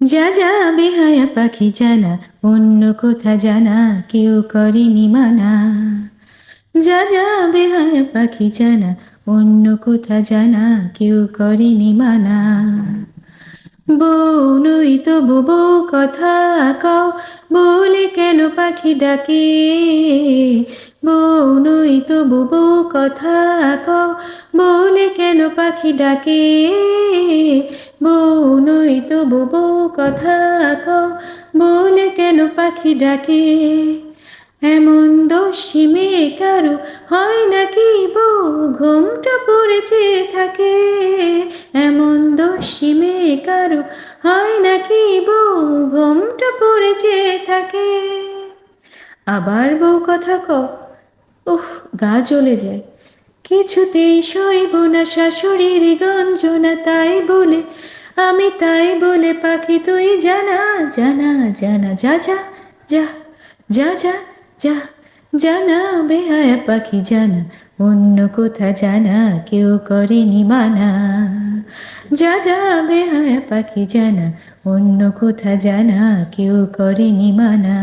যা যা বেহায়া পাখি জানা, অন্য কোথা জানা কেউ করেনি মানা। যা যা বেহায়া পাখি জানা, অন্য কোথা জানা কেউ করেনি মানা। বউ নই তবু বউ কথা কও, বলে কেন পাখি ডাকে। বউ নই তবু বউ কথা কও, বলে কেন পাখি ডাকে। বউ নই তবু বউ কথা কও, বলে কেন পাখি ডাকে। এমন দোষী মেয়ে কারো হয় নাকি বউ, ঘোমটা পড়ে চেয়ে থাকে। এমন দোষী মেয়ে কারো হয় নাকি বউ, ঘোমটা পড়ে চেয়ে থাকে। আবার বউ কথা কও, উহ, গা জ্বলে যায়। কিছুতেই সইব না শাশুড়ির গঞ্জনা, তাই বলে আমি তাই বলে পাখি তুই জানা জানা জানা। যা যা যা যা যা যা জানা বেহায়া পাখি জানা, অন্য কোথা জানা কেউ করেনি মানা। যা যা বেহায়া পাখি জানা, অন্য কোথা জানা কেউ করেনি মানা।